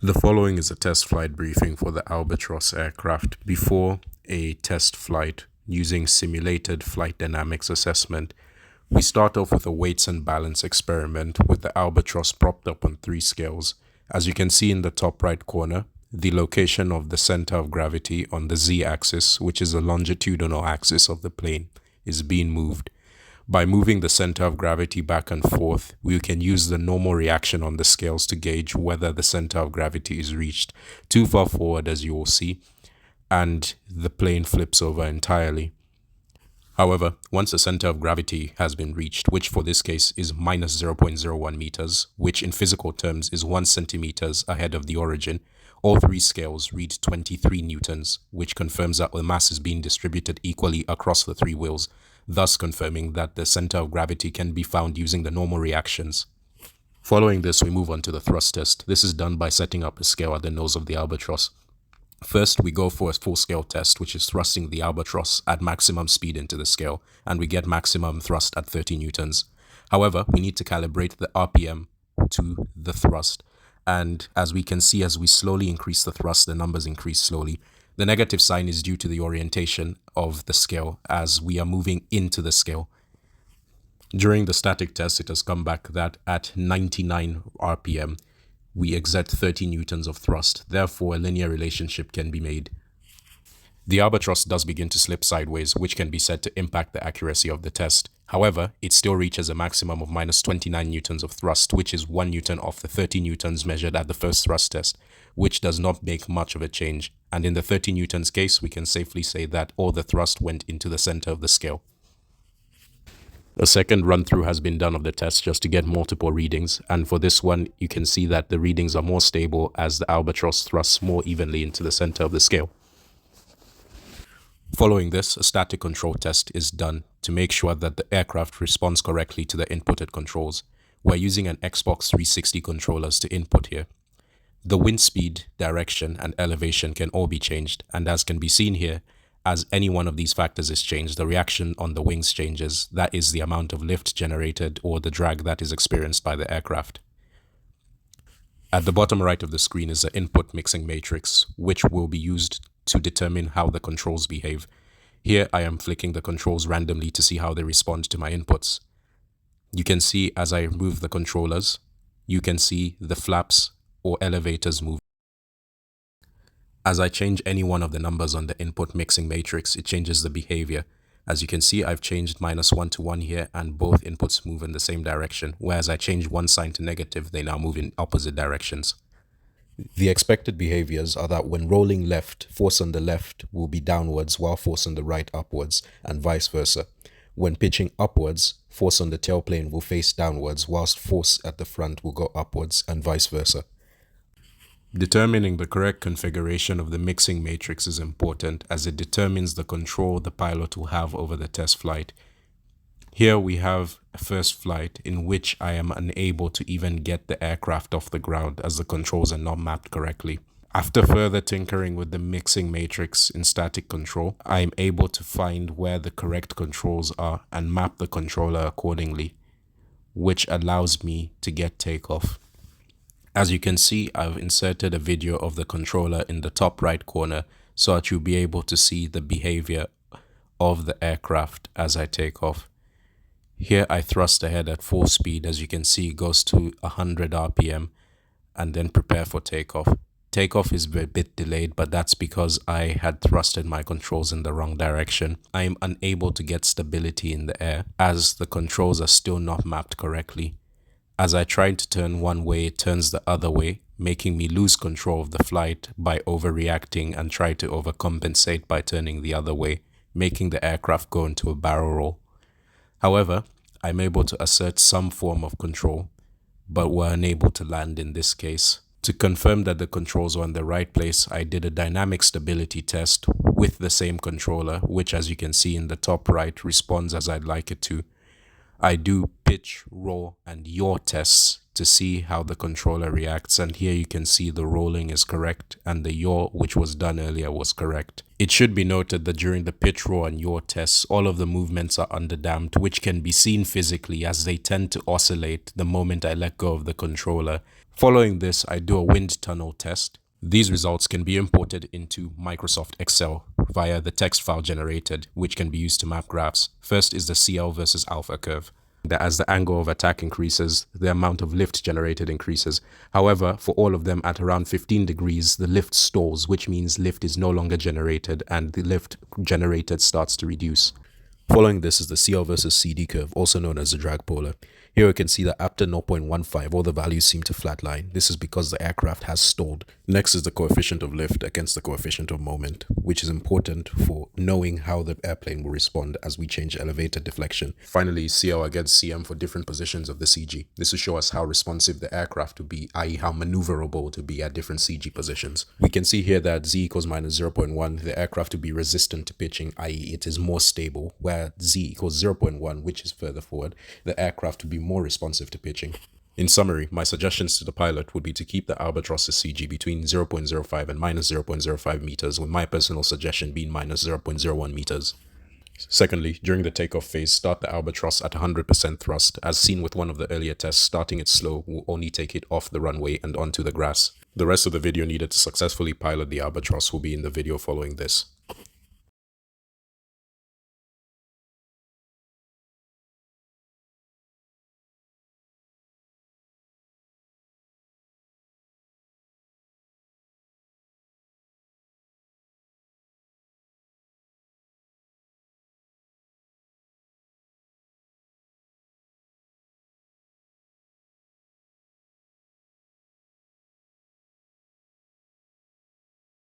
The following is a test flight briefing for the Albatros aircraft before a test flight using simulated flight dynamics assessment. We start off with a weights and balance experiment with the Albatros propped up on 3 scales. As you can see in the top right corner, the location of the center of gravity on the z-axis, which is the longitudinal axis of the plane, is being moved. By moving the center of gravity back and forth, we can use the normal reaction on the scales to gauge whether the center of gravity is reached too far forward, as you will see, and the plane flips over entirely. However, once the center of gravity has been reached, which for this case is minus 0.01 meters, which in physical terms is 1 centimeters ahead of the origin, all 3 scales read 23 newtons, which confirms that the mass is being distributed equally across the 3 wheels, thus confirming that the center of gravity can be found using the normal reactions. Following this, we move on to the thrust test. This is done by setting up a scale at the nose of the Albatros. First, we go for a full-scale test, which is thrusting the Albatros at maximum speed into the scale, and we get maximum thrust at 30 newtons. However, we need to calibrate the RPM to the thrust, and as we can see, as we slowly increase the thrust, the numbers increase slowly. The negative sign is due to the orientation of the scale as we are moving into the scale. During the static test, it has come back that at 99 RPM, we exert 30 newtons of thrust. Therefore, a linear relationship can be made. The Albatros does begin to slip sideways, which can be said to impact the accuracy of the test. However, it still reaches a maximum of minus 29 newtons of thrust, which is 1 newton off the 30 newtons measured at the first thrust test, which does not make much of a change. And in the 30 newtons case, we can safely say that all the thrust went into the center of the scale. A second run-through has been done of the test just to get multiple readings, and for this one, you can see that the readings are more stable as the Albatros thrusts more evenly into the center of the scale. Following this, a static control test is done to make sure that the aircraft responds correctly to the inputted controls. We're using an Xbox 360 controllers to input here. The wind speed, direction, and elevation can all be changed, and as can be seen here, as any one of these factors is changed, the reaction on the wings changes. That is the amount of lift generated or the drag that is experienced by the aircraft. At the bottom right of the screen is the input mixing matrix, which will be used to determine how the controls behave. Here I am flicking the controls randomly to see how they respond to my inputs. You can see as I move the controllers, you can see the flaps or elevators move. As I change any one of the numbers on the input mixing matrix, it changes the behavior. As you can see, I've changed -1 to 1 here, and both inputs move in the same direction, whereas I change one sign to negative, they now move in opposite directions. The expected behaviors are that when rolling left, force on the left will be downwards while force on the right upwards, and vice versa. When pitching upwards, force on the tailplane will face downwards whilst force at the front will go upwards, and vice versa. Determining the correct configuration of the mixing matrix is important as it determines the control the pilot will have over the test flight. Here we have a first flight in which I am unable to even get the aircraft off the ground as the controls are not mapped correctly. After further tinkering with the mixing matrix in static control, I am able to find where the correct controls are and map the controller accordingly, which allows me to get takeoff. As you can see, I've inserted a video of the controller in the top right corner so that you'll be able to see the behavior of the aircraft as I take off. Here I thrust ahead at full speed. As you can see, it goes to 100 RPM and then prepare for takeoff. Takeoff is a bit delayed, but that's because I had thrusted my controls in the wrong direction. I am unable to get stability in the air as the controls are still not mapped correctly. As I try to turn one way, it turns the other way, making me lose control of the flight by overreacting and try to overcompensate by turning the other way, making the aircraft go into a barrel roll. However, I'm able to assert some form of control, but were unable to land in this case. To confirm that the controls were in the right place, I did a dynamic stability test with the same controller, which as you can see in the top right responds as I'd like it to. I do pitch, roll, and yaw tests to see how the controller reacts, and here you can see the rolling is correct and the yaw, which was done earlier, was correct. It should be noted that during the pitch, roll, and yaw tests, all of the movements are underdamped, which can be seen physically as they tend to oscillate the moment I let go of the controller. Following this, I do a wind tunnel test. These results can be imported into Microsoft Excel via the text file generated, which can be used to map graphs. First is the CL versus alpha curve. That as the angle of attack increases, the amount of lift generated increases. However, for all of them at around 15 degrees, the lift stalls, which means lift is no longer generated and the lift generated starts to reduce. Following this is the CL versus CD curve, also known as the drag polar. Here we can see that after 0.15, all the values seem to flatline. This is because the aircraft has stalled. Next is the coefficient of lift against the coefficient of moment, which is important for knowing how the airplane will respond as we change elevator deflection. Finally, CL against CM for different positions of the CG. This will show us how responsive the aircraft will be, i.e. how maneuverable to be at different CG positions. We can see here that Z equals minus 0.1, the aircraft will be resistant to pitching, i.e. it is more stable, where Z equals 0.1, which is further forward, the aircraft will be more responsive to pitching. In summary, my suggestions to the pilot would be to keep the albatross's CG between 0.05 and minus 0.05 meters, with my personal suggestion being minus 0.01 meters. Secondly, during the takeoff phase, start the albatross at 100% thrust. As seen with one of the earlier tests, starting it slow will only take it off the runway and onto the grass. The rest of the video needed to successfully pilot the albatross will be in the video following this.